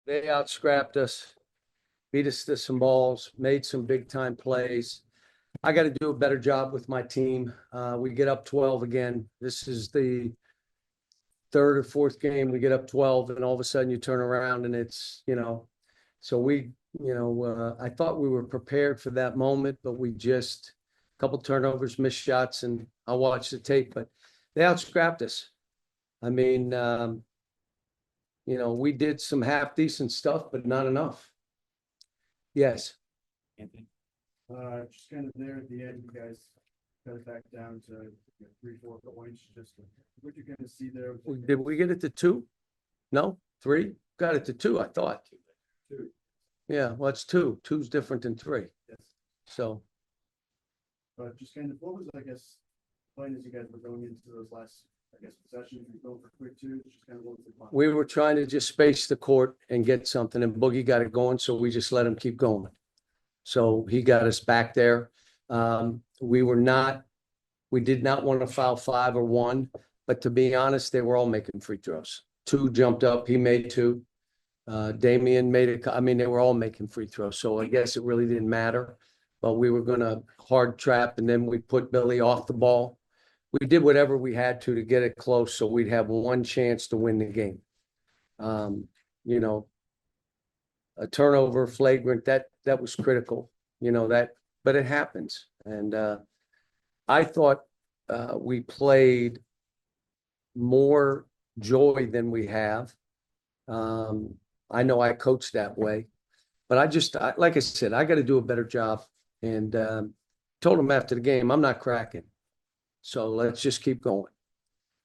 They out-scrapped us, beat us to some balls, made some big-time plays. I got to do a better job with my team. We get up 12 again. This is the third or fourth game. We get up 12, and all of a sudden you turn around and so I thought we were prepared for that moment, but we just a couple turnovers, missed shots, and I watched the tape, but they out-scrapped us. I mean, we did some half decent stuff, but not enough. Yes. Anthony? Just kind of there at the end, you guys cut it back down to 3-4 points. Just what you're going to see there. Did we get it to 2? No, 3? Got it to 2, I thought. 2. Yeah, well, it's 2. 2's different than 3. Yes. So. But just kind of, what was, I guess, playing as you guys were going into those last, possessions, you go for quick 2, just kind of what was the plan? We were trying to just space the court and get something, and Boogie got it going, so we just let him keep going. So he got us back there. We did not want to foul 5 or 1, but to be honest, they were all making free throws. 2 jumped up, he made 2. Damian made it. I mean, they were all making free throws, so I guess it really didn't matter. But we were going to hard trap, and then we put Billy off the ball. We did whatever we had to get it close, so we'd have one chance to win the game. A turnover, flagrant, that was critical. But it happens. And I thought we played more joy than we have. I know I coached that way, but like I said, I got to do a better job. And told him after the game, I'm not cracking. So let's just keep going.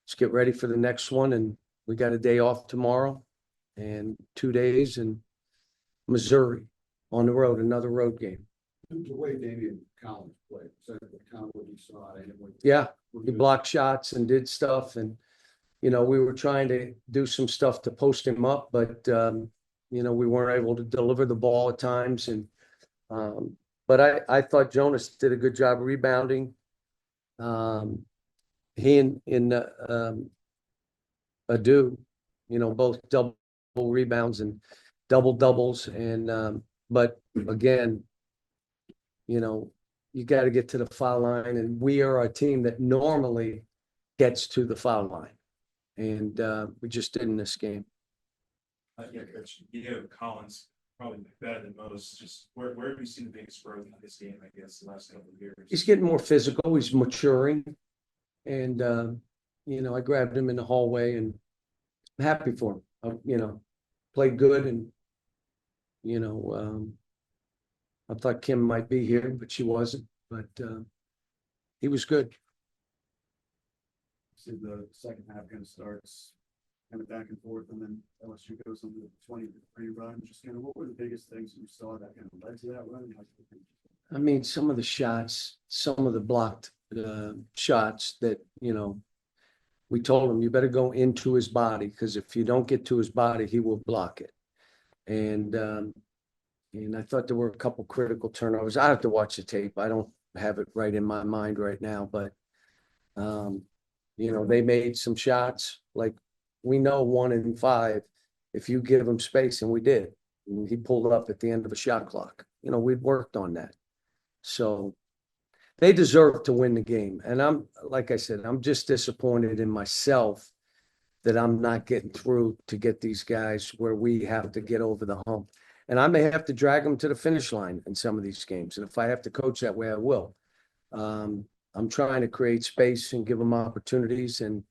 Let's get ready for the next one. And we got a day off tomorrow and 2 days in Missouri on the road, another road game. The way Damian Collins played, so kind of what you saw. Yeah, he blocked shots and did stuff. And, we were trying to do some stuff to post him up, but, we weren't able to deliver the ball at times. And, but I thought Jonas did a good job rebounding. He and Adu, both double rebounds and double doubles. And, but again, you got to get to the foul line, and we are a team that normally gets to the foul line. And we just did in this game. Yeah, Coach, Collins probably better than most. Just where have you seen the biggest growth in this game, I guess, the last couple of years? He's getting more physical. He's maturing. And, I grabbed him in the hallway, and I'm happy for him. Played good. And, I thought Kim might be here, but she wasn't. But he was good. See the second half kind of starts kind of back and forth, and then LSU goes on the 20-3 run. Just kind of what were the biggest things you saw that kind of led to that run? I mean, some of the shots, some of the blocked shots that, we told him, you better go into his body, because if you don't get to his body, he will block it. And I thought there were a couple critical turnovers. I have to watch the tape. I don't have it right in my mind right now, but, they made some shots. Like, we know 1 in 5, if you give him space, and we did. And he pulled up at the end of a shot clock. We'd worked on that. So they deserve to win the game. And like I said, I'm just disappointed in myself that I'm not getting through to get these guys where we have to get over the hump. And I may have to drag them to the finish line in some of these games. And if I have to coach that way, I will. I'm trying to create space and give them opportunities. And,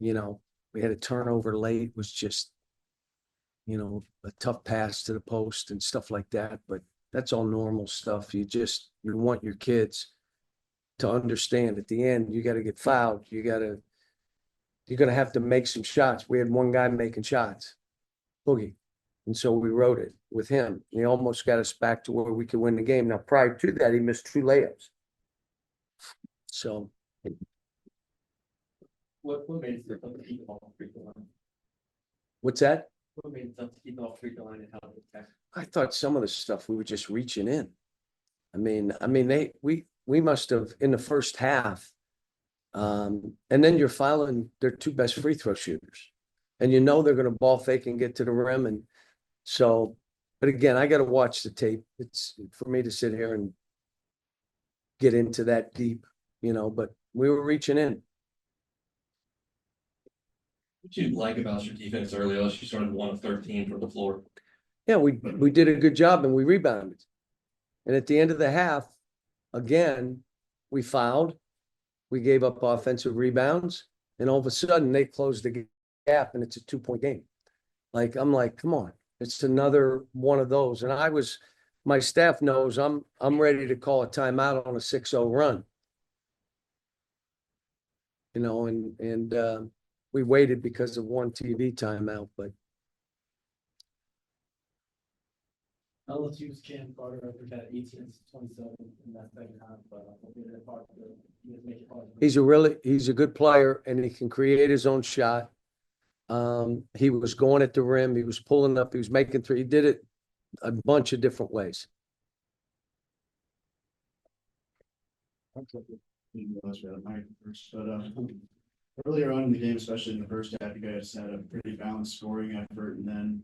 we had a turnover late, was just, a tough pass to the post and stuff like that. But that's all normal stuff. You want your kids to understand at the end, you got to get fouled. You're going to have to make some shots. We had one guy making shots, Boogie. And so we wrote it with him. He almost got us back to where we could win the game. Now, prior to that, he missed 2 layups. So. What made it tough to keep off free throw line? What's that? What made it tough to keep off free throw line and how to attack? I thought some of the stuff we were just reaching in. I mean, we must have in the first half. And then you're fouling their 2 best free throw shooters. and you know they're gonna ball fake and get to the rim, and so, but again, I gotta watch the tape. It's for me to sit here and get into that deep, but we were reaching in. What you like about your defense early on? You started 1 of 13 from the floor. Yeah, we did a good job and we rebounded. And at the end of the half, again, we fouled. We gave up offensive rebounds, and all of a sudden they closed the gap, and it's a 2-point game. Like, I'm like, come on, it's another one of those. And my staff knows I'm ready to call a timeout on a 6-0 run. And we waited because of one TV timeout, but LSU's Cam Carter, I think at 18 and 27 in that second half, make it hard. he's a good player, and he can create his own shot. He was going at the rim, he was pulling up, he was making three. He did it a bunch of different ways. Earlier on in the game, especially in the first half, you guys had a pretty balanced scoring effort, and then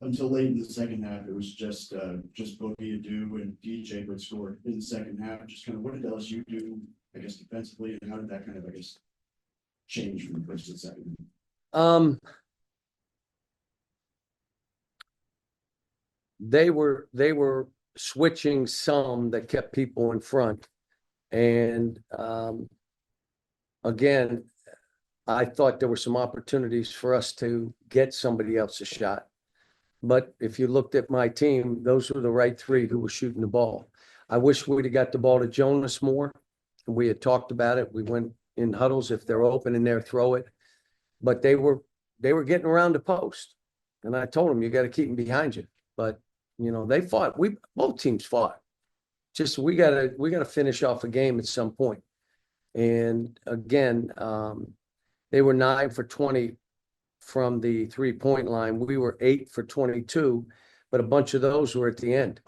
until late in the second half, it was just Boogie, Adu, and DJ would score in the second half. Just kind of what did LSU do, I guess, defensively, and how did that kind of, I guess, change from the first to the second? They were switching some that kept people in front. And again, I thought there were some opportunities for us to get somebody else a shot. But if you looked at my team, those were the right three who were shooting the ball. I wish we'd have got the ball to Jonas more. We had talked about it. We went in huddles. If they're open in there, throw it. But they were getting around the post. And I told them, you got to keep them behind you. But, they fought. Both teams fought. Just we gotta finish off a game at some point. And again, they were 9 for 20 from the 3-point line. We were 8 for 22, but a bunch of those were at the end.